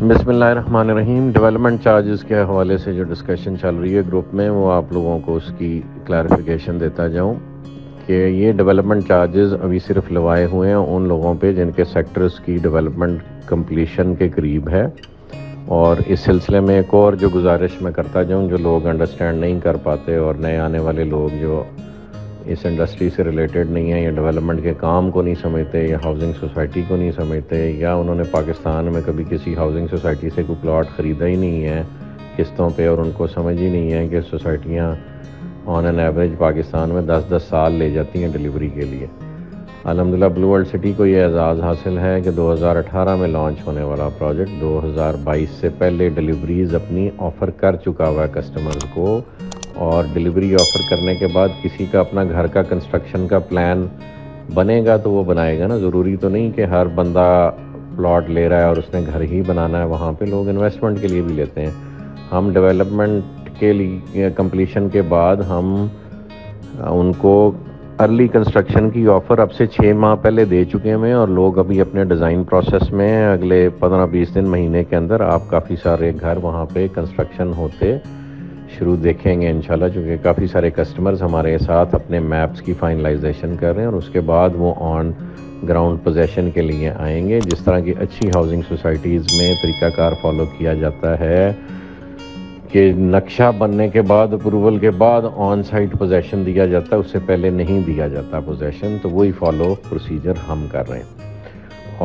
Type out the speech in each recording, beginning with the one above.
بسم اللہ الرحمن الرحیم۔ ڈیولپمنٹ چارجز کے حوالے سے جو ڈسکشن چل رہی ہے گروپ میں، وہ آپ لوگوں کو اس کی کلیریفیکیشن دیتا جاؤں کہ یہ ڈیولپمنٹ چارجز ابھی صرف لگائے ہوئے ہیں ان لوگوں پہ جن کے سیکٹرز کی ڈیولپمنٹ کمپلیشن کے قریب ہے۔ اور اس سلسلے میں ایک اور جو گزارش میں کرتا جاؤں، جو لوگ انڈرسٹینڈ نہیں کر پاتے اور نئے آنے والے لوگ جو اس انڈسٹری سے ریلیٹڈ نہیں ہیں یا ڈیولپمنٹ کے کام کو نہیں سمجھتے یا ہاؤسنگ سوسائٹی کو نہیں سمجھتے، یا انہوں نے پاکستان میں کبھی کسی ہاؤسنگ سوسائٹی سے کوئی پلاٹ خریدا ہی نہیں ہے قسطوں پہ، اور ان کو سمجھ ہی نہیں ہے کہ سوسائٹیاں آن این ایوریج پاکستان میں 10 سال لے جاتی ہیں ڈیلیوری کے لیے۔ الحمدللہ بلو ورلڈ سٹی کو یہ اعزاز حاصل ہے کہ 2018 میں لانچ ہونے والا پروجیکٹ 2022 سے پہلے ڈیلیوریز اپنی آفر کر چکا ہوا ہے کسٹمرز کو، اور ڈیلیوری آفر کرنے کے بعد کسی کا اپنا گھر کا کنسٹرکشن کا پلان بنے گا تو وہ بنائے گا نا۔ ضروری تو نہیں کہ ہر بندہ پلاٹ لے رہا ہے اور اس نے گھر ہی بنانا ہے، وہاں پہ لوگ انویسٹمنٹ کے لیے بھی لیتے ہیں۔ ہم ڈیولپمنٹ کے لیے کمپلیشن کے بعد ہم ان کو ارلی کنسٹرکشن کی آفر اب سے 6 ماہ پہلے دے چکے ہیں، اور لوگ ابھی اپنے ڈیزائن پروسیس میں اگلے 15-20 دن مہینے کے اندر آپ کافی سارے گھر وہاں پہ کنسٹرکشن ہوتے شروع دیکھیں گے انشاءاللہ، چونکہ کافی سارے کسٹمرز ہمارے ساتھ اپنے میپس کی فائنلائزیشن کر رہے ہیں، اور اس کے بعد وہ آن گراؤنڈ پوزیشن کے لیے آئیں گے۔ جس طرح کی اچھی ہاؤسنگ سوسائٹیز میں طریقہ کار فالو کیا جاتا ہے کہ نقشہ بننے کے بعد، اپروول کے بعد آن سائٹ پوزیشن دیا جاتا ہے، اس سے پہلے نہیں دیا جاتا پوزیشن، تو وہی فالو پروسیجر ہم کر رہے ہیں۔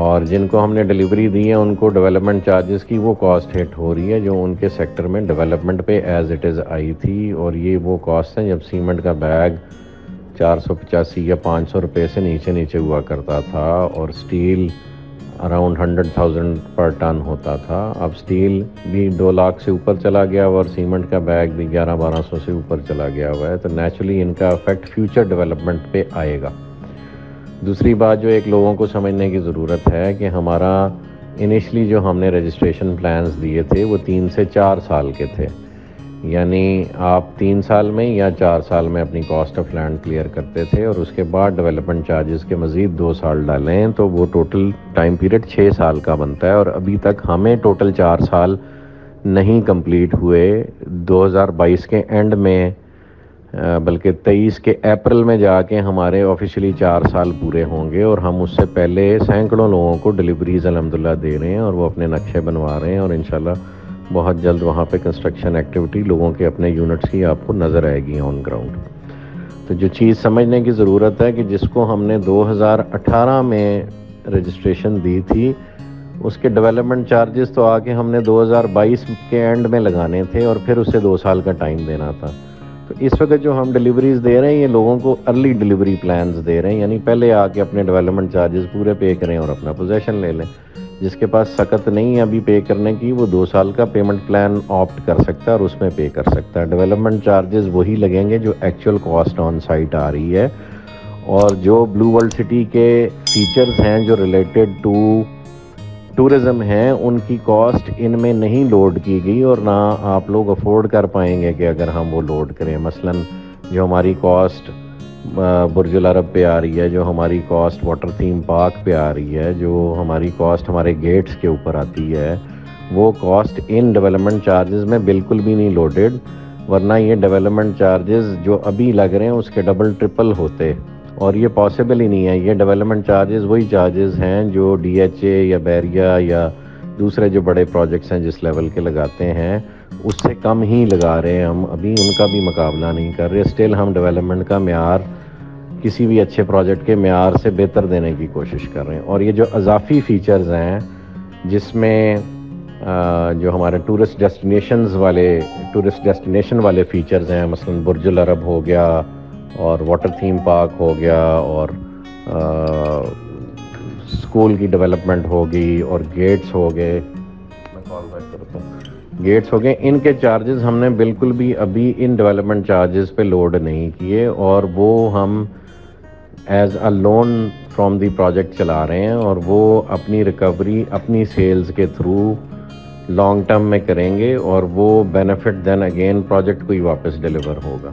اور جن کو ہم نے ڈیلیوری دی ہے ان کو ڈیولپمنٹ چارجز کی وہ کاسٹ ہٹ ہو رہی ہے جو ان کے سیکٹر میں ڈیولپمنٹ پہ ایز اٹ از آئی تھی، اور یہ وہ کاسٹ ہیں جب سیمنٹ کا بیگ 485 یا 500 روپے سے نیچے ہوا کرتا تھا، اور سٹیل اراؤنڈ 100,000 پر ٹن ہوتا تھا۔ اب سٹیل بھی 2 لاکھ سے اوپر چلا گیا اور سیمنٹ کا بیگ بھی 1100-1200 سے اوپر چلا گیا ہوا ہے، تو نیچرلی ان کا افیکٹ فیوچر ڈیولپمنٹ پہ آئے گا۔ دوسری بات جو ایک لوگوں کو سمجھنے کی ضرورت ہے کہ ہمارا انیشلی جو ہم نے رجسٹریشن پلانز دیے تھے وہ 3 سے 4 سال کے تھے، یعنی آپ 3 سال میں یا 4 سال میں اپنی کاسٹ آف لینڈ کلیئر کرتے تھے، اور اس کے بعد ڈیولپمنٹ چارجز کے مزید 2 سال ڈالیں تو وہ ٹوٹل ٹائم پیریڈ 6 سال کا بنتا ہے، اور ابھی تک ہمیں ٹوٹل 4 سال نہیں کمپلیٹ ہوئے۔ 2022 کے اینڈ میں بلکہ 23 کے اپریل میں جا کے ہمارے آفیشیلی 4 سال پورے ہوں گے، اور ہم اس سے پہلے سینکڑوں لوگوں کو ڈیلیوریز الحمدللہ دے رہے ہیں، اور وہ اپنے نقشے بنوا رہے ہیں، اور انشاءاللہ بہت جلد وہاں پہ کنسٹرکشن ایکٹیویٹی لوگوں کے اپنے یونٹس کی آپ کو نظر آئے گی آن گراؤنڈ۔ تو جو چیز سمجھنے کی ضرورت ہے کہ جس کو ہم نے 2018 میں رجسٹریشن دی تھی اس کے ڈیولپمنٹ چارجز تو آ کے ہم نے 2022 کے اینڈ میں لگانے تھے، اور پھر اسے 2 سال کا ٹائم دینا تھا۔ تو اس وقت جو ہم ڈیلیوریز دے رہے ہیں یہ لوگوں کو ارلی ڈیلیوری پلانز دے رہے ہیں، یعنی پہلے آ کے اپنے ڈیولپمنٹ چارجز پورے پے کریں اور اپنا پوزیشن لے لیں۔ جس کے پاس سخت نہیں ہے ابھی پے کرنے کی، وہ 2 سال کا پیمنٹ پلان آپٹ کر سکتا ہے اور اس میں پے کر سکتا ہے۔ ڈیولپمنٹ چارجز وہی لگیں گے جو ایکچوئل کاسٹ آن سائٹ آ رہی ہے، اور جو بلو ورلڈ سٹی کے فیچرز ہیں جو ریلیٹڈ ٹو ٹورزم ہیں ان کی کاسٹ ان میں نہیں لوڈ کی گئی، اور نہ آپ لوگ افورڈ کر پائیں گے کہ اگر ہم وہ لوڈ کریں۔ مثلا جو ہماری کاسٹ برج العرب پہ آ رہی ہے، جو ہماری کاسٹ واٹر تھیم پارک پہ آ رہی ہے، جو ہماری کاسٹ ہمارے گیٹس کے اوپر آتی ہے، وہ کاسٹ ان ڈیولپمنٹ چارجز میں بالکل بھی نہیں لوڈڈ، ورنہ یہ ڈیولپمنٹ چارجز جو ابھی لگ رہے ہیں اس کے ڈبل ٹرپل ہوتے، اور یہ پاسبل ہی نہیں ہے۔ یہ ڈیولپمنٹ چارجز وہی چارجز ہیں جو ڈی ایچ اے یا بیریا یا دوسرے جو بڑے پروجیکٹس ہیں جس لیول کے لگاتے ہیں اس سے کم ہی لگا رہے ہیں، ہم ابھی ان کا بھی مقابلہ نہیں کر رہے۔ اسٹل ہم ڈیولپمنٹ کا معیار کسی بھی اچھے پروجیکٹ کے معیار سے بہتر دینے کی کوشش کر رہے ہیں، اور یہ جو اضافی فیچرز ہیں جس میں جو ہمارے ٹورسٹ ڈیسٹینیشن والے فیچرز ہیں، مثلا برج العرب ہو گیا اور واٹر تھیم پارک ہو گیا، اور اسکول کی ڈیولپمنٹ ہوگی، اور گیٹس ہو گئے، میں کال بیک کرتا ہوں، گیٹس ہو گئے، ان کے چارجز ہم نے بالکل بھی ابھی ان ڈیولپمنٹ چارجز پہ لوڈ نہیں کیے، اور وہ ہم as a loan from the project چلا رہے ہیں، اور وہ اپنی ریکوری اپنی سیلز کے تھرو لانگ ٹرم میں کریں گے، اور وہ بینیفٹ دین اگین پروجیکٹ کو ہی واپس ڈیلیور ہوگا۔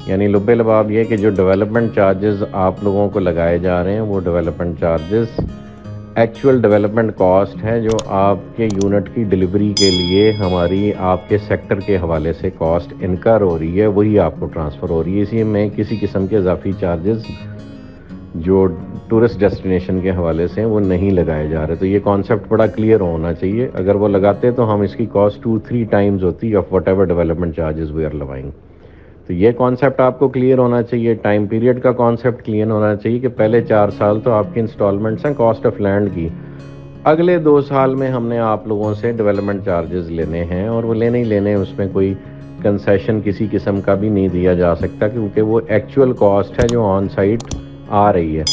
یعنی لب لباب یہ کہ جو ڈیولپمنٹ چارجز آپ لوگوں کو لگائے جا رہے ہیں وہ development charges actual development cost ہے جو آپ کے یونٹ کی ڈلیوری کے لیے ہماری آپ کے سیکٹر کے حوالے سے کاسٹ انکر ہو رہی ہے، وہی آپ کو ٹرانسفر ہو رہی ہے. اسی میں کسی قسم کے اضافی چارجز جو ٹورسٹ ڈیسٹینیشن کے حوالے سے ہیں وہ نہیں لگائے جا رہے. تو یہ کانسیپٹ بڑا کلیئر ہونا چاہیے. اگر وہ لگاتے تو ہم اس کی کاسٹ 2-3 ٹائمز ہوتی of whatever development charges we are allowing. تو یہ کانسیپٹ آپ کو کلیئر ہونا چاہیے. ٹائم پیریڈ کا کانسیپٹ کلیئر ہونا چاہیے کہ پہلے 4 سال تو آپ کی انسٹالمنٹس ہیں کاسٹ آف لینڈ کی، اگلے 2 سال میں ہم نے آپ لوگوں سے ڈیولپمنٹ چارجز لینے ہیں، اور وہ لینے ہی لینے، اس میں کوئی کنسیشن کسی قسم کا بھی نہیں دیا جا سکتا کیونکہ وہ ایکچوئل کاسٹ ہے جو آن سائٹ آ رہی ہے.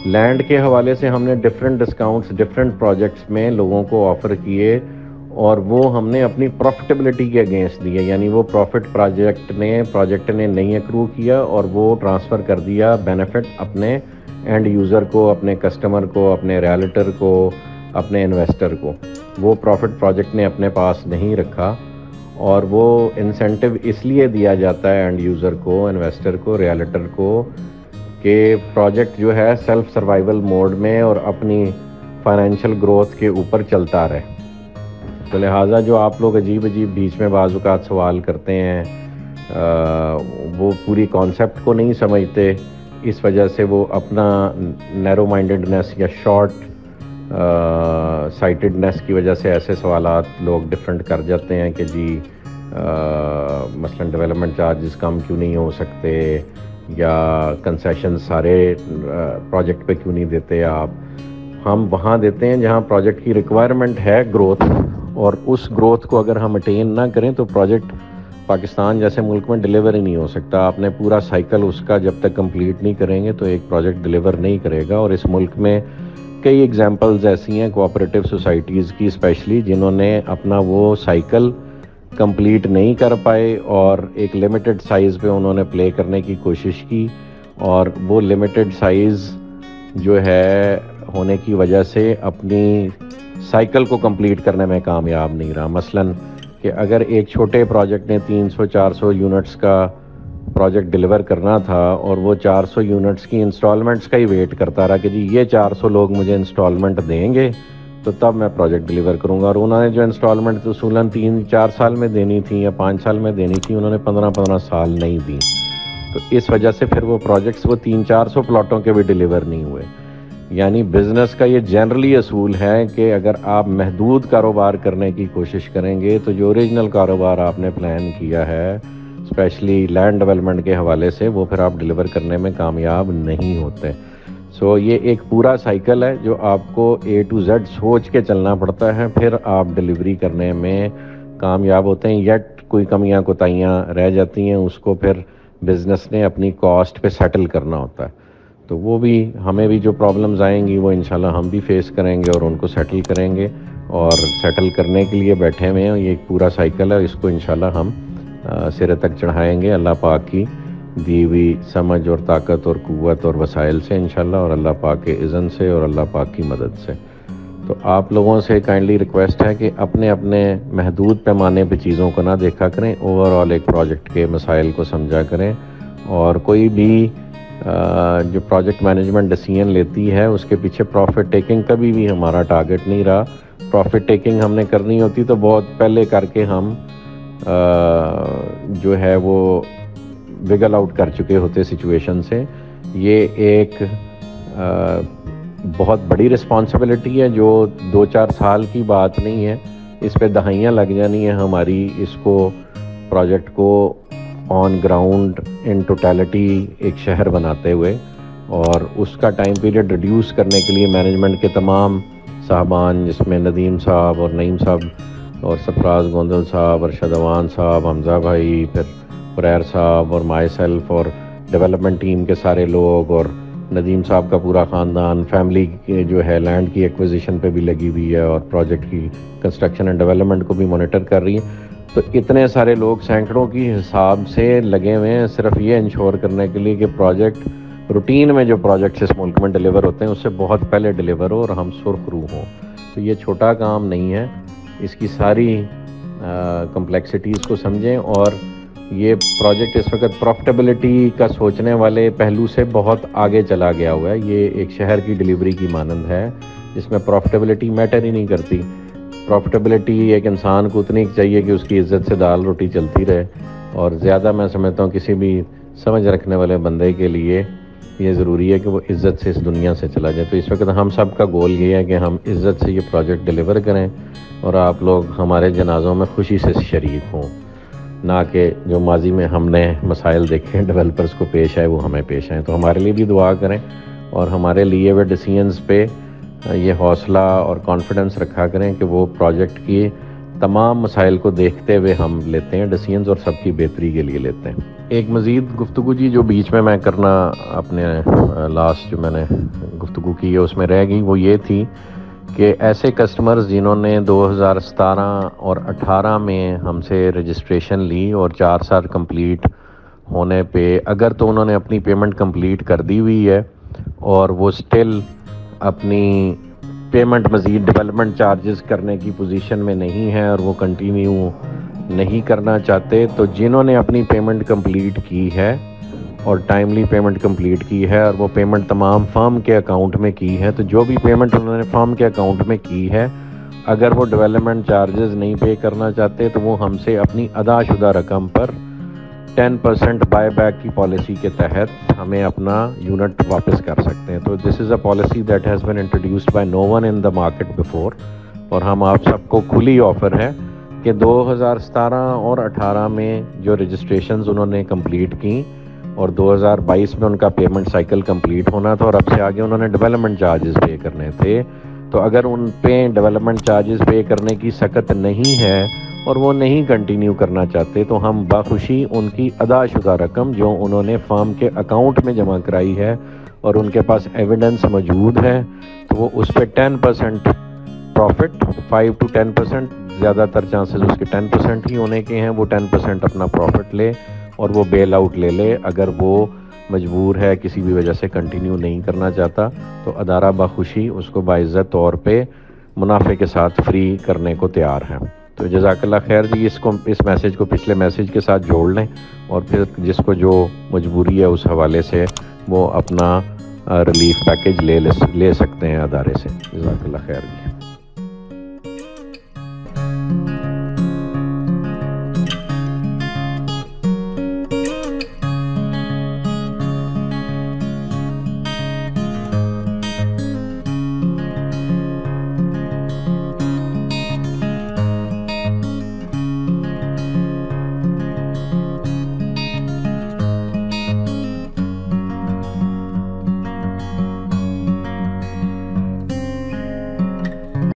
لینڈ کے حوالے سے ہم نے ڈفرینٹ ڈسکاؤنٹس ڈفرینٹ پروجیکٹس میں لوگوں کو آفر کیے، اور وہ ہم نے اپنی پروفٹیبلٹی کے اگینسٹ دیے، یعنی وہ پروفٹ پروجیکٹ نے نہیں اکرو کیا اور وہ ٹرانسفر کر دیا بینیفٹ اپنے اینڈ یوزر کو، اپنے کسٹمر کو، اپنے ریالٹر کو، اپنے انویسٹر کو. وہ پروفٹ پروجیکٹ نے اپنے پاس نہیں رکھا، اور وہ انسینٹو اس لیے دیا جاتا ہے اینڈ یوزر کو، انویسٹر کو، ریالٹر کو، کہ پروجیکٹ جو ہے سیلف سروائیول موڈ میں اور اپنی فائنینشیل گروتھ کے اوپر چلتا رہے. تو لہٰذا جو آپ لوگ عجیب بیچ میں بعض اوقات سوال کرتے ہیں، وہ پوری کانسیپٹ کو نہیں سمجھتے، اس وجہ سے وہ اپنا نیرو مائنڈڈنیس یا شارٹ سائٹڈنیس کی وجہ سے ایسے سوالات لوگ ڈفرینٹ کر جاتے ہیں کہ جی مثلا ڈیولپمنٹ چارجز کم کیوں نہیں ہو سکتے، یا کنسیشن سارے پروجیکٹ پہ کیوں نہیں دیتے آپ. ہم وہاں دیتے ہیں جہاں پروجیکٹ کی ریکوائرمنٹ ہے گروتھ، اور اس گروتھ کو اگر ہم اٹین نہ کریں تو پروجیکٹ پاکستان جیسے ملک میں ڈیلیور ہی نہیں ہو سکتا. آپ نے پورا سائیکل اس کا جب تک کمپلیٹ نہیں کریں گے تو ایک پروجیکٹ ڈیلیور نہیں کرے گا. اور اس ملک میں کئی ایگزامپلز ایسی ہیں کوآپریٹو سوسائٹیز کی اسپیشلی، جنہوں نے اپنا وہ سائیکل کمپلیٹ نہیں کر پائے اور ایک لمیٹڈ سائز پہ انہوں نے پلے کرنے کی کوشش کی، اور وہ لمیٹڈ سائز جو ہے ہونے کی وجہ سے اپنی سائیکل کو کمپلیٹ کرنے میں کامیاب نہیں رہا. مثلاً کہ اگر ایک چھوٹے پروجیکٹ نے 300-400 یونٹس کا پروجیکٹ ڈیلیور کرنا تھا، اور وہ 400 یونٹس کی انسٹالمنٹس کا ہی ویٹ کرتا رہا کہ جی یہ 400 لوگ مجھے انسٹالمنٹ دیں گے تو تب میں پروجیکٹ ڈیلیور کروں گا، اور انہوں نے جو انسٹالمنٹ اصولاً 3-4 سال میں دینی تھی یا 5 سال میں دینی تھی، انہوں نے 15 سال نہیں دی. تو اس وجہ سے پھر وہ پروجیکٹس وہ 300-400 پلاٹوں کے بھی ڈیلیور نہیں ہوئے. یعنی بزنس کا یہ جنرلی اصول ہے کہ اگر آپ محدود کاروبار کرنے کی کوشش کریں گے تو جو اوریجنل کاروبار آپ نے پلان کیا ہے اسپیشلی لینڈ ڈیولپمنٹ کے حوالے سے، وہ پھر آپ ڈیلیور کرنے میں کامیاب نہیں ہوتے. سو یہ ایک پورا سائیکل ہے جو آپ کو A to Z سوچ کے چلنا پڑتا ہے، پھر آپ ڈیلیوری کرنے میں کامیاب ہوتے ہیں. یٹ کوئی کمیاں کوتاہیاں رہ جاتی ہیں، اس کو پھر بزنس نے اپنی کاسٹ پہ سیٹل کرنا ہوتا ہے. تو وہ بھی ہمیں بھی جو پرابلمز آئیں گی وہ انشاءاللہ ہم بھی فیس کریں گے اور ان کو سیٹل کریں گے، اور سیٹل کرنے کے لیے بیٹھے ہوئے ہیں. یہ ایک پورا سائیکل ہے، اس کو انشاءاللہ ہم سرے تک چڑھائیں گے اللہ پاک کی دی ہوئی سمجھ اور طاقت اور قوت اور وسائل سے انشاءاللہ، اور اللہ پاک کے اذن سے اور اللہ پاک کی مدد سے. تو آپ لوگوں سے کائنڈلی ریکویسٹ ہے کہ اپنے اپنے محدود پیمانے پہ چیزوں کو نہ دیکھا کریں، اوور آل ایک پروجیکٹ کے مسائل کو سمجھا کریں. اور کوئی بھی جو پروجیکٹ مینجمنٹ ڈیسیژن لیتی ہے اس کے پیچھے پروفٹ ٹیکنگ کبھی بھی ہمارا ٹارگٹ نہیں رہا. پروفٹ ٹیکنگ ہم نے کرنی ہوتی تو بہت پہلے کر کے ہم جو ہے وہ وگل آؤٹ کر چکے ہوتے سچویشن سے. یہ ایک بہت بڑی رسپانسبلٹی ہے جو 2-4 سال کی بات نہیں ہے، اس پہ دہائیاں لگ جانی ہیں ہماری اس کو پروجیکٹ کو آن گراؤنڈ ان ٹوٹیلٹی ایک شہر بناتے ہوئے. اور اس کا ٹائم پیریڈ ریڈیوس کرنے کے لیے مینجمنٹ کے تمام صاحبان، جس میں ندیم صاحب اور نعیم صاحب اور سرفراز گوندل صاحب، ارشد اوان صاحب، حمزہ بھائی، پھر قریر صاحب اور مائی سیلف اور ڈیولپمنٹ ٹیم کے سارے لوگ، اور ندیم صاحب کا پورا خاندان، فیملی کے جو ہے لینڈ کی ایکوزیشن پہ بھی لگی ہوئی ہے اور پروجیکٹ کی کنسٹرکشن اینڈ ڈیولپمنٹ کو بھی مانیٹر کر رہی ہے. تو اتنے سارے لوگ سینکڑوں کی حساب سے لگے ہوئے ہیں صرف یہ انشور کرنے کے لیے کہ پروجیکٹ روٹین میں جو پروجیکٹس اس ملک میں ڈیلیور ہوتے ہیں اس سے بہت پہلے ڈیلیور ہو اور ہم سرخ روح ہوں. تو یہ چھوٹا کام نہیں ہے، اس کی ساری کمپلیکسٹیز کو سمجھیں. اور یہ پروجیکٹ اس وقت پروفٹیبلٹی کا سوچنے والے پہلو سے بہت آگے چلا گیا ہوا ہے. یہ ایک شہر کی ڈیلیوری کی مانند ہے جس میں پروفٹیبلٹی میٹر ہی نہیں کرتی. پروفٹیبلٹی ایک انسان کو اتنی چاہیے کہ اس کی عزت سے دال روٹی چلتی رہے, اور زیادہ میں سمجھتا ہوں کسی بھی سمجھ رکھنے والے بندے کے لیے یہ ضروری ہے کہ وہ عزت سے اس دنیا سے چلا جائے. تو اس وقت ہم سب کا گول یہ ہے کہ ہم عزت سے یہ پروجیکٹ ڈیلیور کریں اور آپ لوگ ہمارے جنازوں میں خوشی سے شریک ہوں, نہ کہ جو ماضی میں ہم نے مسائل دیکھے ڈیولپرز کو پیش آئے وہ ہمیں پیش آئیں. تو ہمارے لیے بھی دعا کریں اور ہمارے لیے وہ ڈیسیژنز پہ یہ حوصلہ اور کانفیڈنس رکھا کریں کہ وہ پروجیکٹ کی تمام مسائل کو دیکھتے ہوئے ہم لیتے ہیں ڈیسیژنز اور سب کی بہتری کے لیے لیتے ہیں. ایک مزید گفتگو جی جو بیچ میں کرنا اپنے لاسٹ جو میں نے گفتگو کی ہے اس میں رہ گئی, وہ یہ تھی کہ ایسے کسٹمرز جنہوں نے 2017 اور 18 میں ہم سے رجسٹریشن لی اور 4 سال کمپلیٹ ہونے پہ اگر تو انہوں نے اپنی پیمنٹ کمپلیٹ کر دی ہوئی ہے اور وہ سٹل اپنی پیمنٹ مزید ڈیولپمنٹ چارجز کرنے کی پوزیشن میں نہیں ہے اور وہ کنٹینیو نہیں کرنا چاہتے, تو جنہوں نے اپنی پیمنٹ کمپلیٹ کی ہے اور ٹائملی پیمنٹ کمپلیٹ کی ہے اور وہ پیمنٹ تمام فرم کے اکاؤنٹ میں کی ہے, تو جو بھی پیمنٹ انہوں نے فرم کے اکاؤنٹ میں کی ہے اگر وہ ڈیولپمنٹ چارجز نہیں پے کرنا چاہتے تو وہ ہم سے اپنی ادا شدہ رقم پر 10% بائی بیک کی پالیسی کے تحت ہمیں اپنا یونٹ واپس کر سکتے ہیں. تو this is a policy that has been introduced by no one in the market before, اور ہم آپ سب کو کھلی آفر ہے کہ 2017 اور 18 میں جو رجسٹریشنز انہوں نے کمپلیٹ کی اور 2022 میں ان کا پیمنٹ سائیکل کمپلیٹ ہونا تھا اور اب سے آگے انہوں نے ڈیولپمنٹ چارجز پے کرنے تھے, تو اگر ان پہ ڈیولپمنٹ چارجز پے کرنے کی سخت نہیں ہے اور وہ نہیں کنٹینیو کرنا چاہتے تو ہم بخوشی ان کی ادا شدہ رقم جو انہوں نے فرم کے اکاؤنٹ میں جمع کرائی ہے اور ان کے پاس ایویڈنس موجود ہے تو وہ اس پہ 10% پروفٹ 5 to 10%, زیادہ تر چانسز اس کے 10% ہی ہونے کے ہیں, وہ 10% اپنا پروفٹ لے اور وہ بیل آؤٹ لے لے. اگر وہ مجبور ہے کسی بھی وجہ سے کنٹینیو نہیں کرنا چاہتا تو ادارہ بخوشی اس کو باعزت طور پہ منافع کے ساتھ فری کرنے کو تیار ہے. تو جزاک اللہ خیر جی, اس میسیج کو پچھلے میسیج کے ساتھ جوڑ لیں اور پھر جس کو جو مجبوری ہے اس حوالے سے وہ اپنا ریلیف پیکیج لے سکتے ہیں ادارے سے. جزاک اللہ خیر جی.